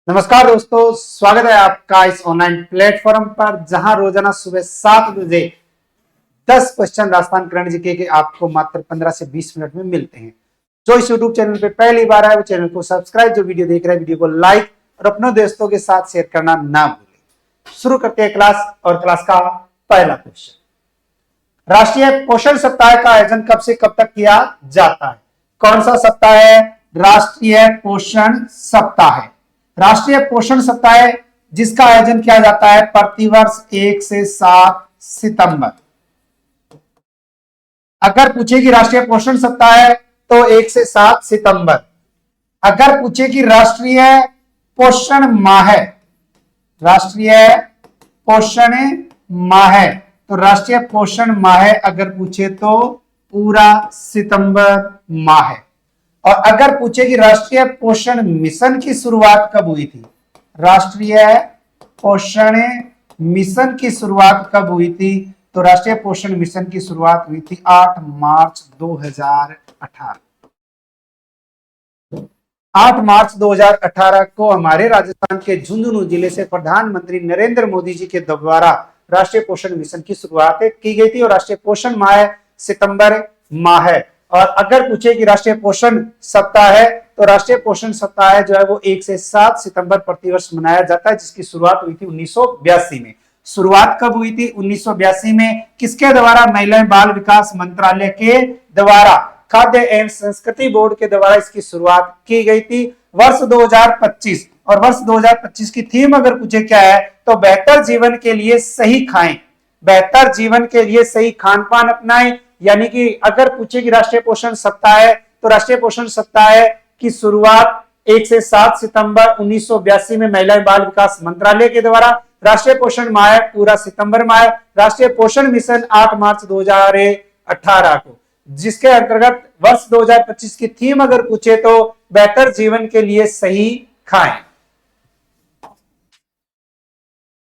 नमस्कार दोस्तों, स्वागत है आपका इस ऑनलाइन प्लेटफॉर्म पर जहां रोजाना सुबह 7 बजे 10 क्वेश्चन राजस्थान करंट जीके के आपको मात्र 15 से 20 मिनट में मिलते हैं। जो इस यूट्यूब चैनल पे पहली बार आए वो चैनल को सब्सक्राइब, जो वीडियो देख रहे हैं वीडियो को लाइक और अपने दोस्तों के साथ शेयर करना ना भूलें। शुरू करते हैं क्लास, और क्लास का पहला क्वेश्चन, राष्ट्रीय पोषण सप्ताह का आयोजन कब से कब तक किया जाता है? कौन सा सप्ताह है? राष्ट्रीय पोषण सप्ताह है। राष्ट्रीय पोषण सप्ताह जिसका आयोजन किया जाता है प्रतिवर्ष 1 से 7 सितंबर। अगर पूछे कि राष्ट्रीय पोषण सप्ताह है तो 1 से 7 सितंबर। अगर पूछे कि राष्ट्रीय पोषण माह है, राष्ट्रीय पोषण माह है, तो राष्ट्रीय पोषण माह अगर पूछे तो पूरा सितंबर माह है। और अगर पूछे कि राष्ट्रीय पोषण मिशन की शुरुआत कब हुई थी? राष्ट्रीय पोषण मिशन की शुरुआत कब हुई थी? तो राष्ट्रीय पोषण मिशन की शुरुआत हुई थी 8 मार्च 2018। 8 मार्च 2018 को हमारे राजस्थान के झुंझुनू जिले से प्रधानमंत्री नरेंद्र मोदी जी के द्वारा राष्ट्रीय पोषण मिशन की शुरुआत की गई थी। और राष्ट्रीय पोषण माह सितंबर माह है। और अगर पूछे कि राष्ट्रीय पोषण सप्ताह है तो राष्ट्रीय पोषण सप्ताह जो है वो 1 से 7 सितंबर प्रतिवर्ष मनाया जाता है, जिसकी शुरुआत हुई थी 1982 में। शुरुआत कब हुई थी? 1982 में। किसके द्वारा? महिला एवं बाल विकास मंत्रालय के द्वारा, खाद्य एवं संस्कृति बोर्ड के द्वारा इसकी शुरुआत की गई थी। वर्ष 2025, और वर्ष 2025 की थीम अगर पूछे क्या है तो बेहतर जीवन के लिए सही खाएं, बेहतर जीवन के लिए सही खान पान अपनाएं। यानी कि अगर पूछे कि राष्ट्रीय पोषण सप्ताह है तो राष्ट्रीय पोषण सप्ताह की शुरुआत 1 से 7 सितंबर 1982 में महिला एवं बाल विकास मंत्रालय के द्वारा। राष्ट्रीय पोषण माह पूरा सितंबर माह। राष्ट्रीय पोषण मिशन 8 मार्च 2018 को, जिसके अंतर्गत वर्ष 2025 की थीम अगर पूछे तो बेहतर जीवन के लिए सही खाएं।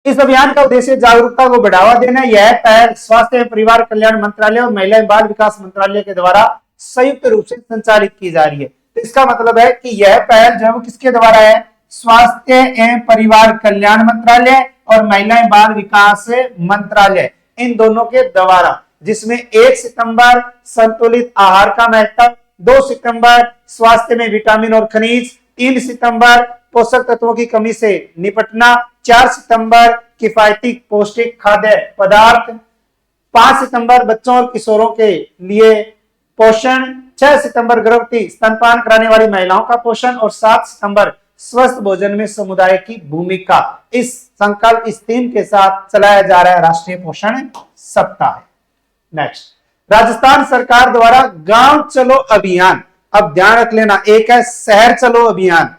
इस अभियान का उद्देश्य जागरूकता को बढ़ावा देना। यह पहल स्वास्थ्य एवं परिवार कल्याण मंत्रालय और महिला एवं बाल विकास मंत्रालय के द्वारा संयुक्त रूप से संचालित की जा रही है। तो इसका मतलब है कि यह पहल जो है वो किसके द्वारा है? स्वास्थ्य एवं परिवार कल्याण मंत्रालय और महिला एवं बाल विकास मंत्रालय, इन दोनों के द्वारा। जिसमें 1 सितंबर संतुलित आहार का महत्व, 2 सितंबर स्वास्थ्य में विटामिन और खनिज, 3 सितंबर पोषक तत्वों की कमी से निपटना, 4 सितंबर किफायती पौष्टिक खाद्य पदार्थ, 5 सितंबर बच्चों और किशोरों के लिए पोषण, 6 सितंबर गर्भवती स्तनपान कराने वाली महिलाओं का पोषण, और 7 सितंबर स्वस्थ भोजन में समुदाय की भूमिका। इस संकल्प, इस थीम के साथ चलाया जा रहा है राष्ट्रीय पोषण सप्ताह। नेक्स्ट, राजस्थान सरकार द्वारा गांव चलो अभियान। अब ध्यान रख लेना, एक है शहर चलो अभियान,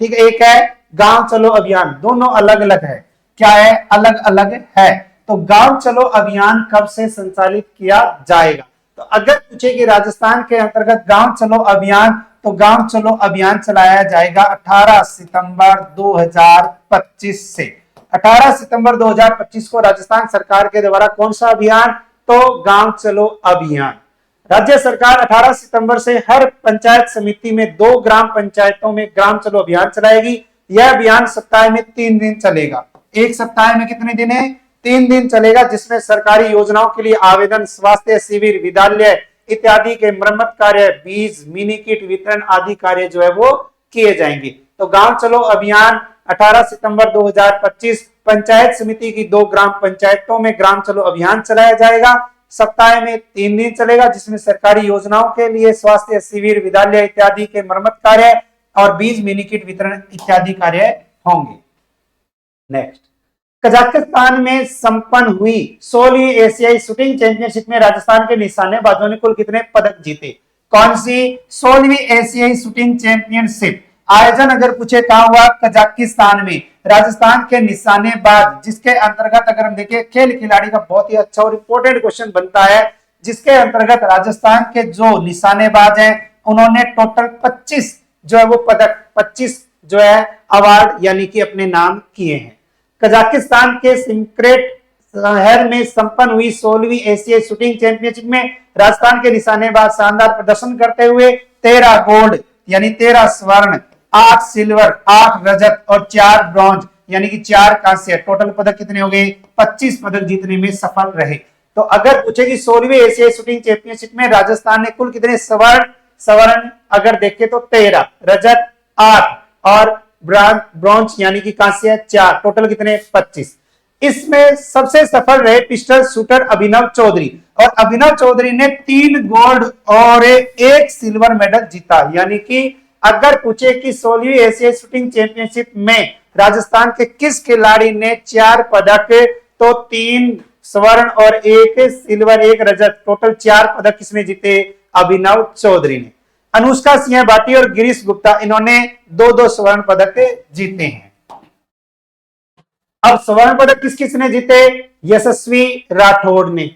ठीक है, एक है गांव चलो अभियान, दोनों अलग अलग है। क्या है? अलग अलग है। तो गांव चलो अभियान कब से संचालित किया जाएगा? तो अगर पूछे कि राजस्थान के अंतर्गत गांव चलो अभियान, तो गांव चलो अभियान चलाया जाएगा 18 सितंबर 2025 से। 18 सितंबर 2025 को राजस्थान सरकार के द्वारा कौन सा अभियान? तो गांव चलो अभियान। राज्य सरकार 18 सितंबर से हर पंचायत समिति में 2 ग्राम पंचायतों में ग्राम चलो अभियान चलाएगी। यह अभियान सप्ताह में 3 दिन चलेगा। एक सप्ताह में कितने दिन है? 3 दिन चलेगा, जिसमें सरकारी योजनाओं के लिए आवेदन, स्वास्थ्य शिविर, विद्यालय इत्यादि के मरम्मत कार्य, बीज, मिनी किट वितरण आदि कार्य जो है वो किए जाएंगे। तो गांव चलो अभियान 18 सितंबर 2025 पंचायत समिति की 2 ग्राम पंचायतों में ग्राम चलो अभियान चलाया जाएगा। सप्ताह में 3 दिन चलेगा, जिसमें सरकारी योजनाओं के लिए स्वास्थ्य शिविर, विद्यालय इत्यादि के मरम्मत कार्य और बीज, मिनी किट वितरण इत्यादि कार्य होंगे। नेक्स्ट, कजाकिस्तान में संपन्न हुई 16वीं एशियाई शूटिंग चैंपियनशिप में राजस्थान के निशानेबाजों ने कुल कितने पदक जीते? कौन सी 16वीं एशियाई शूटिंग चैंपियनशिप आयोजन अगर पूछे कहां हुआ? कजाकिस्तान में। राजस्थान के निशानेबाज, जिसके अंतर्गत अगर हम देखें खेल खिलाड़ी का बहुत ही अच्छा और इंपॉर्टेंट क्वेश्चन बनता है, जिसके अंतर्गत राजस्थान के जो निशानेबाज हैं उन्होंने टोटल 25 जो है वो पदक, 25 जो है अवार्ड यानी कि अपने नाम किए हैं। कजाकिस्तान के सिमक्रेट शहर में संपन्न हुई 16वीं एशियाई शूटिंग चैंपियनशिप में राजस्थान के निशानेबाज शानदार प्रदर्शन करते हुए 13 गोल्ड यानी 13 स्वर्ण, 8 सिल्वर, 8 रजत और 4 ब्रॉन्ज यानी कि 4 कांस्य, टोटल पदक कितने हो गए? 25 पदक जीतने में सफल रहे। तो अगर पूछे कि 16वीं एशियाई शूटिंग चैंपियनशिप में राजस्थान ने कुल कितने स्वर्ण अगर देखे तो 13, रजत 8 और ब्रॉन्ज यानी कि कांस्य 4, टोटल कितने? 25। इसमें सबसे सफल रहे पिस्टल शूटर अभिनव चौधरी, और अभिनव चौधरी ने 3 गोल्ड और 1 सिल्वर मेडल जीता। यानी कि अगर पूछे कि 16वीं एशियाई शूटिंग चैंपियनशिप में राजस्थान के किस खिलाड़ी ने 4 पदक, तो 3 स्वर्ण और 1 सिल्वर 1 रजत, टोटल 4 पदक किसने जीते? अभिनव चौधरी ने। अनुष्का सिंह भाटी और गिरीश गुप्ता इन्होंने 2-2 स्वर्ण पदक जीते हैं। अब स्वर्ण पदक किस किसने जीते? यशस्वी राठौड़ ने,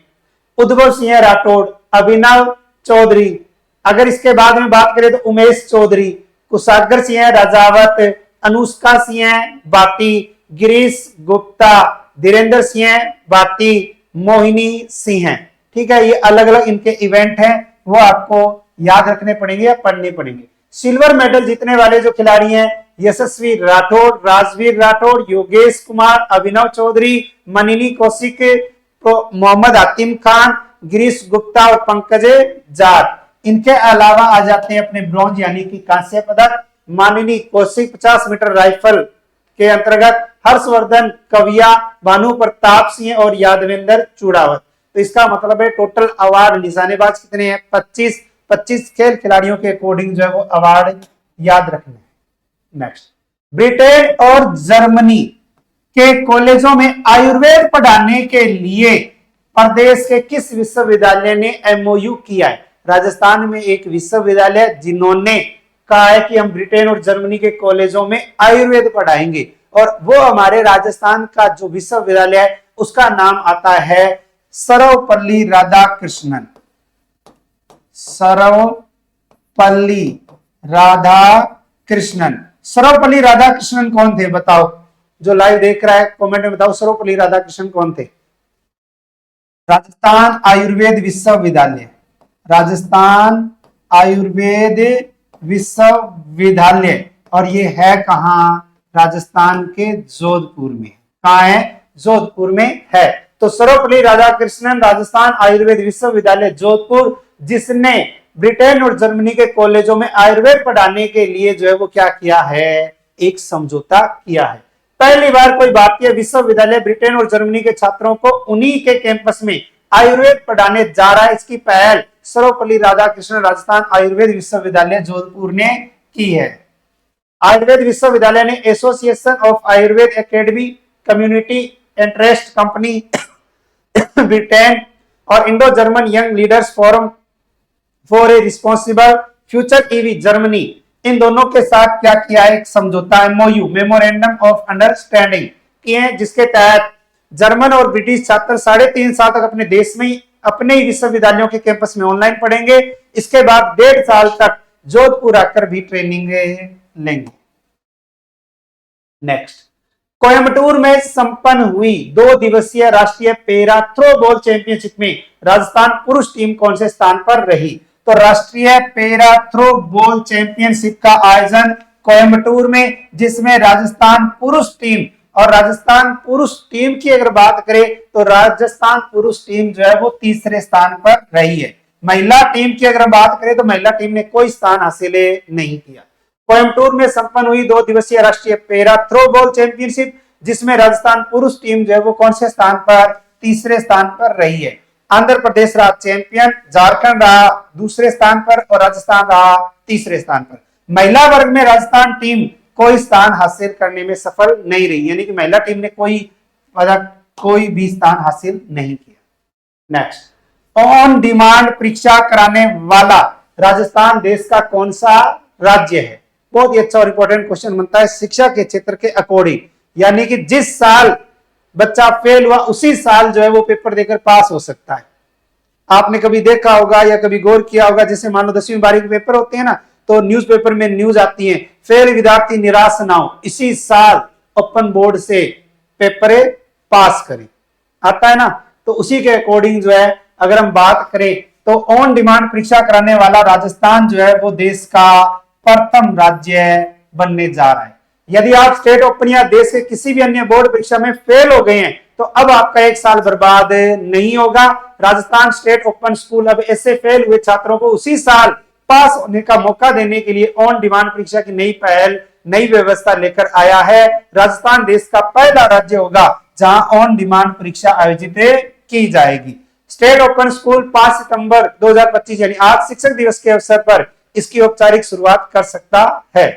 उद्भव सिंह राठौड़, अभिनव चौधरी। अगर इसके बाद में बात करें तो उमेश चौधरी, कुशागर सिंह राजावत, अनुष्का सिंह भाटी, गिरीश गुप्ता, धीरेन्द्र सिंह भाटी, मोहिनी सिंह। ठीक है, ये अलग अलग इनके इवेंट हैं, वो आपको याद रखने पड़ेंगे या पढ़ने पड़ेंगे। सिल्वर मेडल जीतने वाले जो खिलाड़ी हैं, यशस्वी राठौड़, राजवीर राठौड़, योगेश कुमार, अभिनव चौधरी, मनिनी कौशिक, मोहम्मद हातिम खान, गिरीश गुप्ता और पंकज जाट। इनके अलावा आ जाते हैं अपने ब्रॉन्ज यानी कि कांस्य पदक, मानिनी कौशिक 50 मीटर राइफल के अंतर्गत, हर्षवर्धन कविया, भानु प्रताप सिंह और यादवेंद्र चूड़ावत। तो इसका मतलब है टोटल अवार्ड निशानेबाज कितने हैं? 25 खेल खिलाड़ियों के अकॉर्डिंग जो है वो अवार्ड याद रखने। नेक्स्ट, ब्रिटेन और जर्मनी के कॉलेजों में आयुर्वेद पढ़ाने के लिए प्रदेश के किस विश्वविद्यालय ने एमओयू किया है? राजस्थान में एक विश्वविद्यालय जिन्होंने कहा है कि हम ब्रिटेन और जर्मनी के कॉलेजों में आयुर्वेद पढ़ाएंगे, और वो हमारे राजस्थान का जो विश्वविद्यालय है उसका नाम आता है सर्वपल्ली राधाकृष्णन। सर्वपल्ली राधाकृष्णन। सर्वपल्ली राधाकृष्णन कौन थे बताओ? जो लाइव देख रहा है कमेंट में बताओ, सर्वपल्ली राधाकृष्णन कौन थे? राजस्थान आयुर्वेद विश्वविद्यालय, राजस्थान आयुर्वेद विश्वविद्यालय, और ये है कहां? राजस्थान के जोधपुर में। कहां है? जोधपुर में है। तो सर्वपल्ली राधाकृष्णन राजस्थान आयुर्वेद विश्वविद्यालय जोधपुर, जिसने ब्रिटेन और जर्मनी के कॉलेजों में आयुर्वेद पढ़ाने के लिए जो है वो क्या किया है? एक समझौता किया है। पहली बार कोई भारतीय विश्वविद्यालय ब्रिटेन और जर्मनी के छात्रों को उन्हीं के कैंपस में आयुर्वेद पढ़ाने जा रहा है। इसकी पहल सर्वपल्ली राधाकृष्णन राजस्थान आयुर्वेद विश्वविद्यालय जोधपुर ने की है। आयुर्वेद विश्वविद्यालय ने association of Ayurveda academy, community interest company Britain और Indo German young leaders forum for a responsible future EV Germany, इन दोनों के साथ क्या किया है? एक समझौता, एमओयू, मेमोरेंडम ऑफ अंडरस्टैंडिंग किए हैं, जिसके तहत जर्मन और ब्रिटिश छात्र 3.5 साल तक अपने देश में अपने ही विश्वविद्यालयों के कैंपस में ऑनलाइन पढ़ेंगे। इसके बाद 1.5 साल तक जोधपुर आकर भी ट्रेनिंग लेंगे। नेक्स्ट, कोयम्बटूर में संपन्न हुई 2 दिवसीय राष्ट्रीय पैरा थ्रो बॉल चैंपियनशिप में राजस्थान पुरुष टीम कौन से स्थान पर रही? तो राष्ट्रीय पैरा थ्रो बॉल चैंपियनशिप का आयोजन कोयम्बटूर में, जिसमें राजस्थान पुरुष टीम, और राजस्थान पुरुष टीम की अगर बात करें तो राजस्थान पुरुष टीम जो है वो 3रे स्थान पर रही है। महिला टीम की अगर बात करें तो महिला टीम ने कोई स्थान हासिल नहीं किया। कोयम्बटूर में संपन्न हुई 2 दिवसीय राष्ट्रीय पैरा थ्रो बॉल चैंपियनशिप, जिसमें राजस्थान पुरुष टीम जो है वो कौन से स्थान पर? 3रे स्थान पर रही है। आंध्र प्रदेश रहा चैंपियन, झारखंड रहा 2रे स्थान पर और राजस्थान रहा 3रे स्थान पर। महिला वर्ग में राजस्थान टीम कोई स्थान हासिल करने में सफल नहीं रही, यानी कि महिला टीम ने कोई भी स्थान हासिल नहीं किया। नेक्स्ट, ऑन डिमांड परीक्षा कराने वाला राजस्थान देश का कौन सा राज्य है? बहुत ही अच्छा और इंपॉर्टेंट क्वेश्चन बनता है शिक्षा के क्षेत्र के अकॉर्डिंग, यानी कि जिस साल बच्चा फेल हुआ उसी साल जो है वो पेपर देकर पास हो सकता है। आपने कभी देखा होगा या कभी गौर किया होगा, जैसे मान लो 10वीं 12वीं के पेपर होते हैं ना, तो न्यूज़पेपर में न्यूज आती है, फेल विद्यार्थी निराश ना हो, इसी साल ओपन बोर्ड से पेपर पास करें, आता है ना। तो उसी के अकॉर्डिंग जो है अगर हम बात करें तो ऑन डिमांड परीक्षा कराने वाला राजस्थान जो है वो देश का प्रथम राज्य बनने जा रहा है। यदि आप स्टेट ओपन या देश के किसी भी अन्य बोर्ड परीक्षा में फेल हो गए हैं तो अब आपका एक साल बर्बाद नहीं होगा। राजस्थान स्टेट ओपन स्कूल अब ऐसे फेल हुए छात्रों को उसी साल पास होने का मौका देने के लिए ऑन डिमांड परीक्षा की नई पहल, नई व्यवस्था लेकर आया है। राजस्थान देश का पहला राज्य होगा जहां ऑन डिमांड परीक्षा आयोजित की जाएगी। स्टेट ओपन स्कूल 5 सितंबर 2025 यानी आज शिक्षक दिवस के अवसर पर इसकी औपचारिक शुरुआत कर सकता है।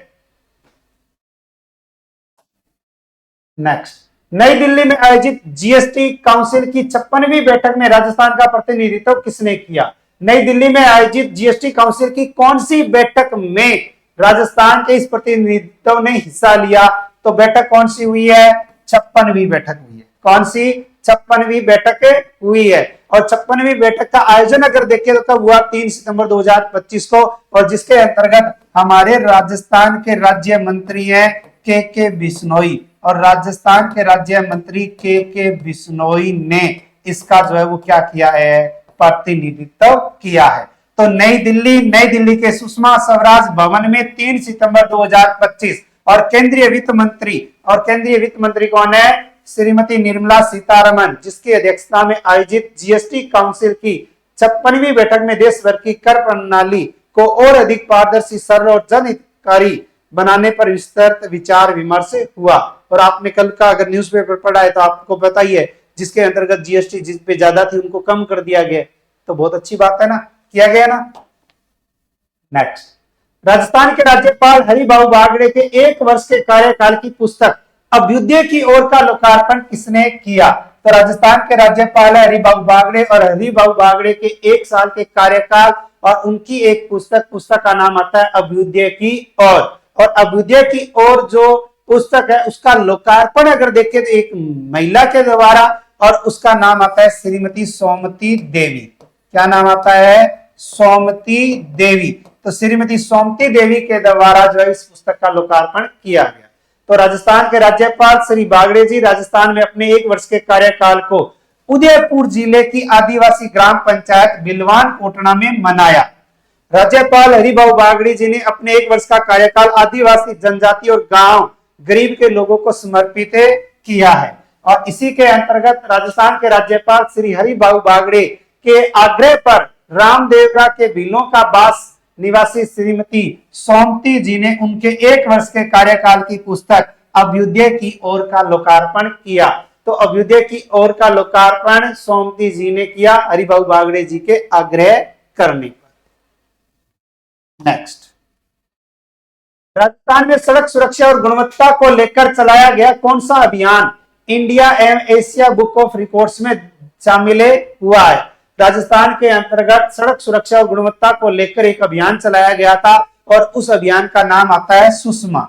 नेक्स्ट, नई दिल्ली में आयोजित जीएसटी काउंसिल की 56वीं बैठक में राजस्थान का प्रतिनिधित्व किसने किया? नई दिल्ली में आयोजित जीएसटी काउंसिल की कौन सी बैठक में राजस्थान के इस प्रतिनिधित्व ने हिस्सा लिया? तो बैठक कौन सी हुई है? 56वीं बैठक हुई है। कौन सी? 56वीं बैठक हुई है। और 56वीं बैठक का आयोजन अगर देखें तो कब हुआ? 3 सितंबर 2025 को, और जिसके अंतर्गत हमारे राजस्थान के राज्य मंत्री हैं के बिश्नोई, और राजस्थान के राज्य मंत्री के बिश्नोई ने इसका जो है वो क्या किया है? प्रतिनिधित्व किया है। तो नई दिल्ली के सुषमा स्वराज भवन में 3 सितंबर 2025 और केंद्रीय वित्त मंत्री कौन है? श्रीमती निर्मला सीतारमण, जिसकी अध्यक्षता में आयोजित जीएसटी काउंसिल की 56वीं बैठक में देश भर की कर प्रणाली को और अधिक पारदर्शी, सरल और जनहितकारी बनाने पर विस्तृत विचार विमर्श हुआ। और आपने कल का अगर न्यूज़पेपर पढ़ा है तो आपको पता ही है, जिसके अंतर्गत जीएसटी जिस पे ज्यादा थी उनको कम कर दिया गया, तो बहुत अच्छी बात है ना, किया गया ना। नेक्स्ट, राजस्थान के राज्यपाल हरिभाऊ बागड़े के 1 वर्ष के कार्यकाल की पुस्तक अभ्युदय की ओर का लोकार्पण किसने किया? तो राजस्थान के राज्यपाल हरिभाऊ बागड़े, और हरिभाऊ बागड़े के 1 साल के कार्यकाल और उनकी एक पुस्तक का नाम आता है अभ्युदय की ओर। और अभ्युदय की ओर जो पुस्तक है उसका लोकार्पण अगर देखें तो एक महिला के द्वारा, और उसका नाम आता है श्रीमती सोमती देवी। क्या नाम आता है? सोमती देवी। तो श्रीमती सोमती देवी के द्वारा जो है इस पुस्तक का लोकार्पण किया गया। तो राजस्थान के राज्यपाल श्री बागड़े जी राजस्थान में अपने 1 वर्ष के कार्यकाल को उदयपुर जिले की आदिवासी ग्राम पंचायत बिलवान कोटना में मनाया। राज्यपाल हरिभाऊ बागड़े जी ने अपने 1 वर्ष का कार्यकाल आदिवासी जनजाति और गांव गरीब के लोगों को समर्पित किया है। और इसी के अंतर्गत राजस्थान के राज्यपाल श्री हरिभाऊ बागड़े के आग्रह पर रामदेवरा के भीलों का बास निवासी श्रीमती सोमती जी ने उनके 1 वर्ष के कार्यकाल की पुस्तक अभ्युदय की ओर का लोकार्पण किया। तो अभ्युदय की ओर का लोकार्पण सोमती जी ने किया हरिभाऊ बागड़े जी के आग्रह करने पर। नेक्स्ट, राजस्थान में सड़क सुरक्षा और गुणवत्ता को लेकर चलाया गया कौन सा अभियान इंडिया एवं एशिया बुक ऑफ रिकॉर्ड्स में शामिल हुआ है? राजस्थान के अंतर्गत सड़क सुरक्षा और गुणवत्ता को लेकर एक अभियान चलाया गया था, और उस अभियान का नाम आता है सुषमा।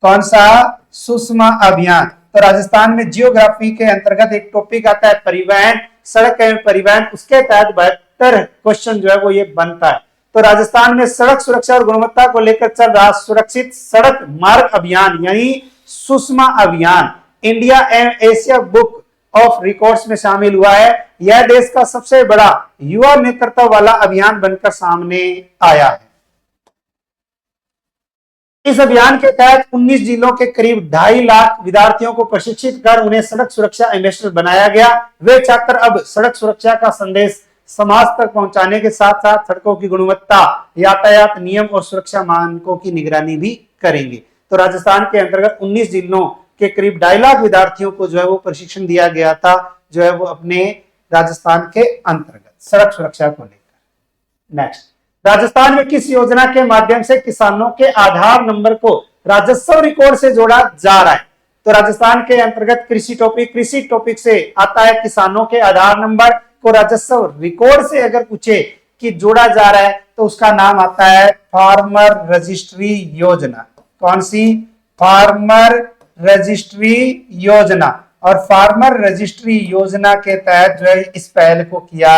कौन सा? सुषमा अभियान। तो राजस्थान में जियोग्राफी के अंतर्गत एक टॉपिक आता है परिवहन, सड़क एवं परिवहन, उसके तहत 72 क्वेश्चन जो है वो ये बनता है। तो राजस्थान में सड़क सुरक्षा और गुणवत्ता को लेकर चल रहा सुरक्षित सड़क मार्ग अभियान यानी सुषमा अभियान इंडिया एवं एशिया बुक ऑफ रिकॉर्ड्स में शामिल हुआ है। यह देश का सबसे बड़ा युवा नेतृत्व वाला अभियान बनकर सामने आया है। इस अभियान के तहत 19 जिलों के करीब 2.5 लाख विद्यार्थियों को प्रशिक्षित कर उन्हें सड़क सुरक्षा एम्बेसडर बनाया गया। वे छात्र अब सड़क सुरक्षा का संदेश समाज तक पहुंचाने के साथ साथ सड़कों की गुणवत्ता, यातायात नियम और सुरक्षा मानकों की निगरानी भी करेंगे। तो राजस्थान के अंतर्गत 19 जिलों के करीब 2.5 लाख विद्यार्थियों को जो है वो प्रशिक्षण दिया गया था, जो है वो अपने राजस्थान के अंतर्गत सड़क सुरक्षा को लेकर। नेक्स्ट, राजस्थान में किस योजना के माध्यम से किसानों के आधार नंबर को राजस्व रिकॉर्ड से जोड़ा जा रहा है? तो राजस्थान के अंतर्गत कृषि टॉपिक से आता है किसानों के आधार नंबर को राजस्व रिकॉर्ड से अगर पूछे कि जोड़ा जा रहा है तो उसका नाम आता है फार्मर रजिस्ट्री योजना। कौन सी? फार्मर रजिस्ट्री योजना। और फार्मर रजिस्ट्री योजना के तहत जो है इस पहल को किया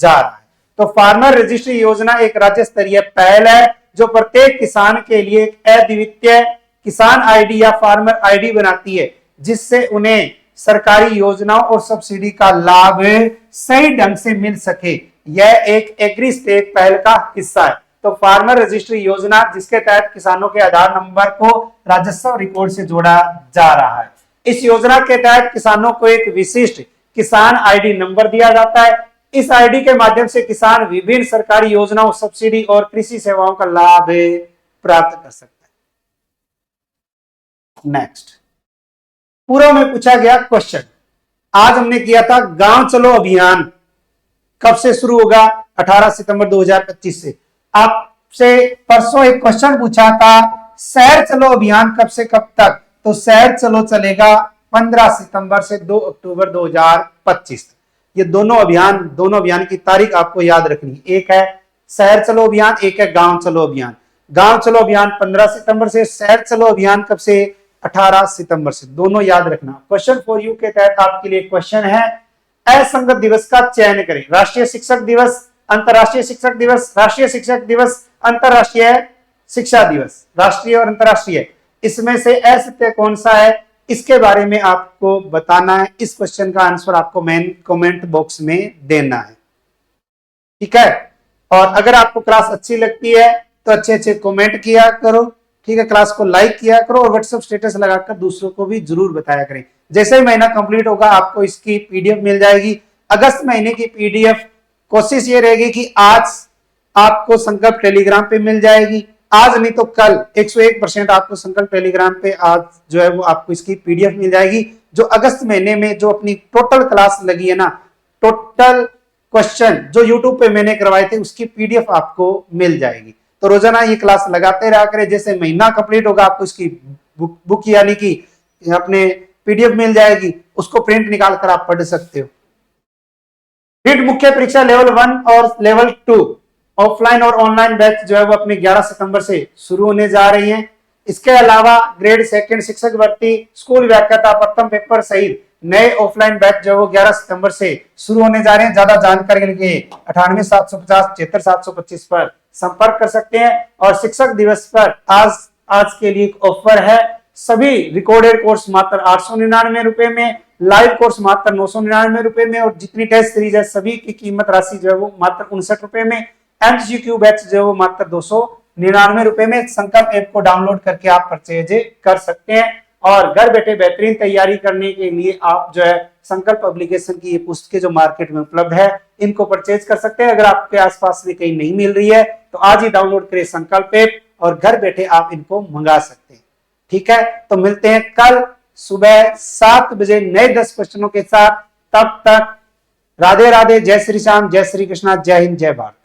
जा रहा है। तो फार्मर रजिस्ट्री योजना एक राज्य स्तरीय पहल है जो प्रत्येक किसान के लिए एक अद्वितीय किसान आईडी या फार्मर आईडी बनाती है, जिससे उन्हें सरकारी योजनाओं और सब्सिडी का लाभ सही ढंग से मिल सके। यह एक एग्री स्टेट पहल का हिस्सा है। तो फार्मर रजिस्ट्री योजना, जिसके तहत किसानों के आधार नंबर को राजस्व रिकॉर्ड से जोड़ा जा रहा है। इस योजना के तहत किसानों को एक विशिष्ट किसान आईडी नंबर दिया जाता है। इस आईडी के माध्यम से किसान विभिन्न सरकारी योजनाओं, सब्सिडी और कृषि सेवाओं का लाभ प्राप्त कर सकता है। नेक्स्ट, पूर्व में पूछा गया क्वेश्चन, आज हमने किया था गांव चलो अभियान कब से शुरू होगा? 18 सितंबर 2025 से। आपसे परसों एक क्वेश्चन पूछा था, शहर चलो अभियान कब से कब तक? तो शहर चलो चलेगा 15 सितंबर से 2 अक्टूबर 2025। ये दोनों अभियान की तारीख आपको याद रखनी। एक है शहर चलो अभियान, एक है गांव चलो अभियान। गांव चलो अभियान 15 सितंबर से, शहर चलो अभियान कब से? 18 सितंबर से। दोनों याद रखना। क्वेश्चन फॉर यू के तहत आपके लिए क्वेश्चन है, असंगत दिवस का चयन करें। राष्ट्रीय शिक्षक दिवस, अंतरराष्ट्रीय शिक्षक दिवस, राष्ट्रीय शिक्षक दिवस, अंतरराष्ट्रीय शिक्षा दिवस, राष्ट्रीय और अंतरराष्ट्रीय, इसमें से असत्य कौन सा है, इसके बारे में आपको बताना है। इस क्वेश्चन का आंसर आपको मेन कमेंट बॉक्स में देना है, ठीक है। और अगर आपको क्लास अच्छी लगती है तो अच्छे अच्छे कमेंट किया करो, ठीक है। क्लास को लाइक किया करो और व्हाट्सएप स्टेटस लगाकर दूसरों को भी जरूर बताया करें। जैसे ही महीना कंप्लीट होगा आपको इसकी पीडीएफ मिल जाएगी। अगस्त महीने की पीडीएफ कोशिश ये रहेगी कि आज आपको संकल्प टेलीग्राम पे मिल जाएगी, आज नहीं तो कल 101% आपको संकल्प टेलीग्राम पे आज जो है वो आपको इसकी पीडीएफ मिल जाएगी। जो अगस्त महीने में जो अपनी टोटल क्लास लगी है ना, टोटल क्वेश्चन जो यूट्यूब पे मैंने करवाए थे उसकी पीडीएफ आपको मिल जाएगी। तो रोजाना ये क्लास लगाते रहा करें। जैसे महीना कंप्लीट होगा आपको इसकी बुक यानी कि अपने पीडीएफ मिल जाएगी, उसको प्रिंट निकाल कर आप पढ़ सकते हो। नीट मुख्य परीक्षा लेवल 1 और लेवल 2 ऑफलाइन और ऑनलाइन बैच जो है वो अपने 11 सितंबर से शुरू होने जा रही हैं। इसके अलावा ग्रेड 2 शिक्षक भर्ती, स्कूल व्याख्याता, प्रथम पेपर सहित नए ऑफलाइन बैच जो है वो 11 सितंबर से शुरू होने जा रहे हैं। ज्यादा जानकारी के लिए 98 750 76 725 पर संपर्क कर सकते हैं। और शिक्षक दिवस पर आज के लिए एक ऑफर है, सभी रिकॉर्डेड कोर्स मात्र 899 रुपए में, लाइव कोर्स मात्र 999 रुपए में, और जितनी टेस्ट सीरीज है सभी की कीमत राशि जो है वो मात्र 59 रुपए में। एमसीक्यू बैच जो है वो मात्र 299 रुपए में। संकल्प ऐप को डाउनलोड करके आप परचेज कर सकते हैं और घर बैठे बेहतरीन तैयारी करने के लिए आप जो है संकल्प पब्लिकेशन की ये पुस्तकें जो मार्केट में उपलब्ध है इनको परचेज कर सकते हैं। अगर आपके आसपास में कहीं नहीं मिल रही है तो आज ही डाउनलोड करें संकल्प ऐप और घर बैठे आप इनको मंगा सकते हैं, ठीक है। तो मिलते हैं कल सुबह 7 बजे नए 10 क्वेश्चनों के साथ। तब तक राधे राधे, जय श्री श्याम, जय श्री कृष्णा, जय हिंद, जय भारत।